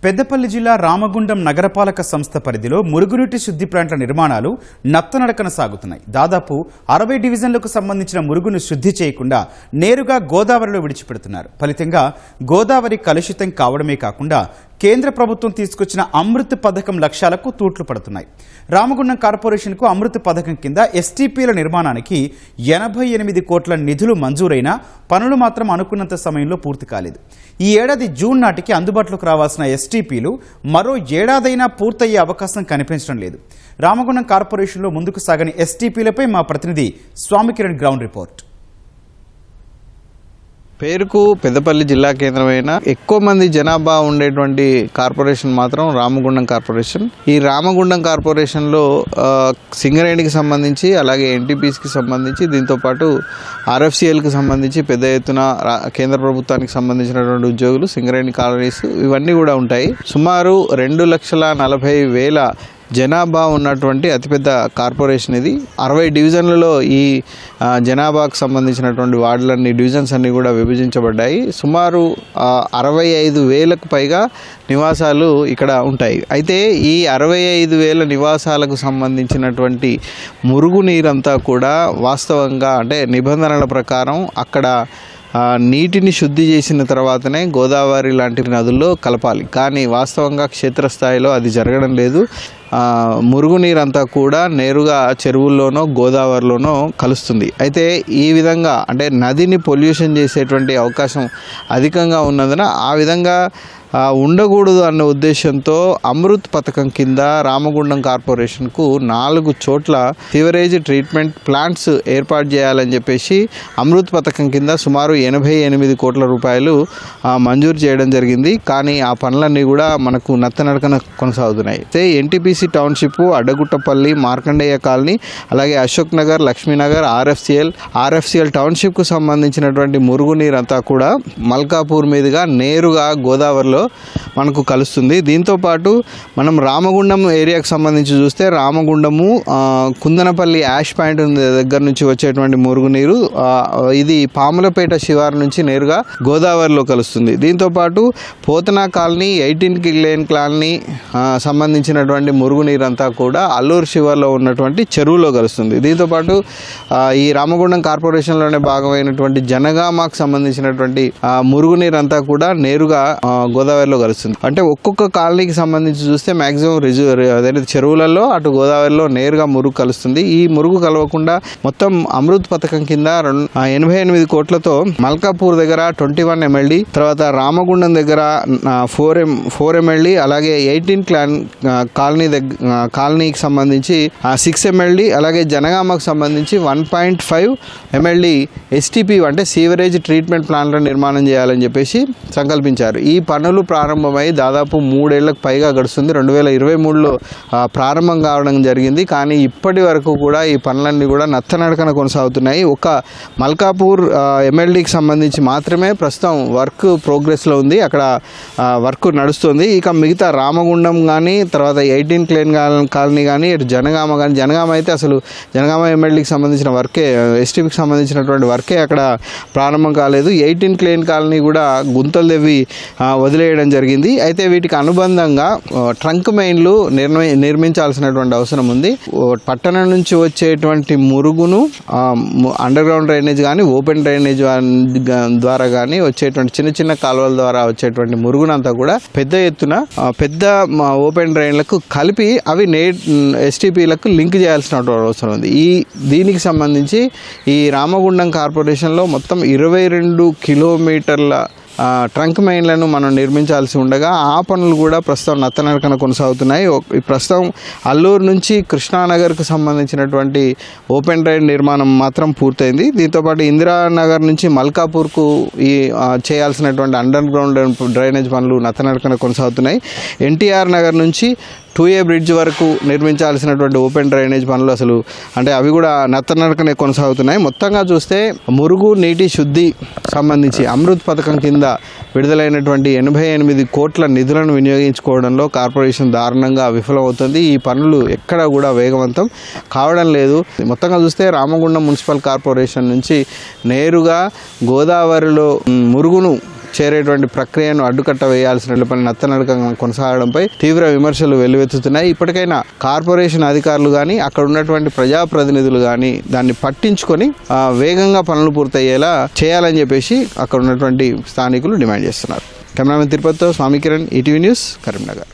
పెద్దపల్లి జిల్లా రామగుండం నగరపాలక సంస్థ పరిధిలో మురుగునీటి శుద్ధి ప్లాంట్ల నిర్మాణాలు నత్తనడకన సాగుతున్నాయి. దాదాపు 60 డివిజన్లకు సంబంధించిన మురుగును శుద్ధి చేయకుండా నేరుగా గోదావరిలో విడిచిపెడుతున్నారు. ఫలితంగా గోదావరి కలుషితం కావడమే కాకుండా కేంద్ర ప్రభుత్వం తీసుకొచ్చిన అమృత్ పథకం లక్ష్యాలకు తూట్లు పడుతున్నాయి. రామగుండం కార్పొరేషన్కు అమృత్ పథకం కింద ఎస్టీపీల నిర్మాణానికి 88 కోట్ల నిధులు మంజూరైనా పనులు మాత్రం అనుకున్నంత సమయంలో పూర్తి కాలేదు. ఈ ఏడాది జూన్ నాటికి అందుబాటులోకి రావాల్సిన ఎస్టీపీలు మరో ఏడాదైనా పూర్తయ్యే అవకాశం కనిపించడం లేదు. రామగుండం కార్పొరేషన్లో ముందుకు సాగని ఎస్టీపీలపై మా ప్రతినిధి స్వామికిరణ్ గ్రౌండ్ రిపోర్ట్. పేరుకు పెద్దపల్లి జిల్లా కేంద్రమైన ఎక్కువ మంది జనాభా ఉండేటువంటి కార్పొరేషన్ మాత్రం రామగుండం కార్పొరేషన్. ఈ రామగుండం కార్పొరేషన్లో సింగరేణికి సంబంధించి అలాగే ఎన్టీపీసీకి సంబంధించి దీంతోపాటు ఆర్ఎఫ్సిఎల్కి సంబంధించి పెద్ద ఎత్తున కేంద్ర ప్రభుత్వానికి సంబంధించినటువంటి ఉద్యోగులు, సింగరేణి కాలనీస్ ఇవన్నీ కూడా ఉంటాయి. సుమారు 2,40,000 జనాభా ఉన్నటువంటి అతిపెద్ద కార్పొరేషన్ ఇది. 60 డివిజన్లలో ఈ జనాభాకు సంబంధించినటువంటి వార్డులన్నీ డివిజన్స్ అన్నీ కూడా విభజించబడ్డాయి. సుమారు 65,000కు పైగా నివాసాలు ఇక్కడ ఉంటాయి. అయితే ఈ 65,000 నివాసాలకు సంబంధించినటువంటి మురుగునీరంతా కూడా వాస్తవంగా అంటే నిబంధనల ప్రకారం అక్కడ నీటిని శుద్ధి చేసిన తర్వాతనే గోదావరి లాంటి నదుల్లో కలపాలి. కానీ వాస్తవంగా క్షేత్రస్థాయిలో అది జరగడం లేదు. మురుగునీరంతా కూడా నేరుగా చెరువుల్లోనో గోదావరిలోనో కలుస్తుంది. అయితే ఈ విధంగా అంటే నదిని పొల్యూషన్ చేసేటువంటి అవకాశం అధికంగా ఉన్నందున ఆ విధంగా ఉండకూడదు అన్న ఉద్దేశంతో అమృత్ పథకం కింద రామగుండం కార్పొరేషన్కు 4 చోట్ల సివరేజ్ ట్రీట్మెంట్ ప్లాంట్స్ ఏర్పాటు చేయాలని చెప్పేసి అమృత్ పథకం కింద సుమారు 88 కోట్ల రూపాయలు మంజూరు చేయడం జరిగింది. కానీ ఆ పనులన్నీ కూడా మనకు నత్తనడకన కొనసాగుతున్నాయి. అయితే ఎన్టీపీసీ టౌన్షిప్, అడ్డగుట్టపల్లి, మార్కండేయ కాలనీ, అలాగే అశోక్ నగర్, లక్ష్మీనగర్, ఆర్ఎఫ్సిఎల్ టౌన్షిప్కు సంబంధించినటువంటి మురుగునీరంతా కూడా మల్కాపూర్ మీదుగా నేరుగా గోదావరిలో మనకు కలుస్తుంది. దీంతోపాటు మనం రామగుండం ఏరియాకు సంబంధించి చూస్తే రామగుండము, కుందనపల్లి యాష్ పాయింట్ దగ్గర నుంచి వచ్చేటువంటి మురుగునీరు ఇది పాములపేట శివారు నుంచి నేరుగా గోదావరిలో కలుస్తుంది. దీంతోపాటు పోతనా కాలనీ, 18 లేన్ కాలనీ సంబంధించినటువంటి మురుగునీరంతా కూడా అల్లూరు శివార్లో ఉన్నటువంటి చెరువులో కలుస్తుంది. దీంతోపాటు ఈ రామగుండం కార్పొరేషన్లోనే భాగమైనటువంటి జనగామకు సంబంధించినటువంటి మురుగునీరంతా కూడా నేరుగా గోదావరిలో కలుస్తుంది. అంటే ఒక్కొక్క కాలనీకి సంబంధించి చూస్తే మ్యాక్సిమం అదే చెరువులలో అటు గోదావరిలో నేరుగా మురుగు కలుస్తుంది. ఈ మురుగు కలవకుండా మొత్తం అమృత్ పథకం కింద 88 కోట్లతో మల్కాపూర్ దగ్గర 21 MLD, తర్వాత రామగుండం దగ్గర 4 MLD, అలాగే 18 కాలనీకి సంబంధించి 6 MLD, అలాగే జనగామకు సంబంధించి 1.5 MLD ఎస్టీపీ అంటే సీవరేజ్ ట్రీట్మెంట్ ప్లాంట్ల నిర్మాణం చేయాలని చెప్పేసి సంకల్పించారు. ఈ పనులు ప్రారంభమై దాదాపు 3 ఏళ్లకు పైగా గడుస్తుంది. 2023లో ప్రారంభం కావడం జరిగింది. కానీ ఇప్పటి వరకు కూడా ఈ పనులన్నీ కూడా నత్తనడకన కొనసాగుతున్నాయి. ఒక మల్కాపూర్ MLDకి సంబంధించి మాత్రమే ప్రస్తుతం వర్క్ ప్రోగ్రెస్లో ఉంది. అక్కడ వర్క్ నడుస్తుంది. ఇక మిగతా రామగుండం కానీ, తర్వాత 18 లేన్ కాలనీ కానీ, ఇటు జనగామ కానీ, జనగామ అయితే అసలు జనగామ MLDకి సంబంధించిన వర్కే, ఎస్టీపీకి సంబంధించినటువంటి వర్కే అక్కడ ప్రారంభం కాలేదు. 18 లేన్ కాలనీ కూడా గుంతలు తెవ్వి వదిలేయడం జరిగింది. అయితే వీటికి అనుబంధంగా ట్రంక్ మెయిన్లు నిర్మించాల్సినటువంటి అవసరం ఉంది. పట్టణం నుంచి వచ్చేటువంటి మురుగును అండర్ గ్రౌండ్ డ్రైనేజ్ కానీ, ఓపెన్ డ్రైనేజ్ ద్వారా కానీ వచ్చేటువంటి చిన్న చిన్న కాలువల ద్వారా వచ్చేటువంటి మురుగునంతా కూడా పెద్ద ఎత్తున పెద్ద ఓపెన్ డ్రైన్లకు కలిపి అవి ఎస్టీపీలకు లింక్ చేయాల్సినటువంటి అవసరం ఉంది. దీనికి సంబంధించి ఈ రామగుండం కార్పొరేషన్లో మొత్తం 22 కిలోమీటర్ల ట్రంక్ మెయిన్లను మనం నిర్మించాల్సి ఉండగా ఆ పనులు కూడా ప్రస్తుతం నత్తనడకన కొనసాగుతున్నాయి. ప్రస్తుతం అల్లూరు నుంచి కృష్ణానగర్కు సంబంధించినటువంటి ఓపెన్ డ్రైన్ నిర్మాణం మాత్రం పూర్తయింది. దీంతోపాటు ఇందిరానగర్ నుంచి మల్కాపూర్కు ఈ చేయాల్సినటువంటి అండర్ గ్రౌండ్ డ్రైనేజ్ పనులు నత్తనడకన కొనసాగుతున్నాయి. ఎన్టీఆర్ నగర్ నుంచి 2A బ్రిడ్జ్ వరకు నిర్మించాల్సినటువంటి ఓపెన్ డ్రైనేజ్ పనులు అసలు అంటే అవి కూడా నత్తనడకనే కొనసాగుతున్నాయి. మొత్తంగా చూస్తే మురుగు నీటి శుద్ధి సంబంధించి అమృత్ పథకం కింద విడుదలైనటువంటి 88 కోట్ల నిధులను వినియోగించుకోవడంలో కార్పొరేషన్ దారుణంగా విఫలమవుతుంది. ఈ పనులు ఎక్కడ కూడా వేగవంతం కావడం లేదు. మొత్తంగా చూస్తే రామగుండం మున్సిపల్ కార్పొరేషన్ నుంచి నేరుగా గోదావరిలో మురుగును చేరేటువంటి ప్రక్రియను అడ్డుకట్ట వేయాల్సిన పని నత్తనడకంగా కొనసాగడంపై తీవ్ర విమర్శలు వెల్లువెత్తుతున్నాయి. ఇప్పటికైనా కార్పొరేషన్ అధికారులు కానీ అక్కడ ఉన్నటువంటి ప్రజాప్రతినిధులు కానీ దాన్ని పట్టించుకొని వేగంగా పనులు పూర్తయ్యేలా చేయాలని చెప్పేసి అక్కడ ఉన్నటువంటి స్థానికులు డిమాండ్ చేస్తున్నారు. కెమెరామెన్ తిరుపతితో స్వామి కిరణ్, ఈటీవీ న్యూస్, కరీంనగర్.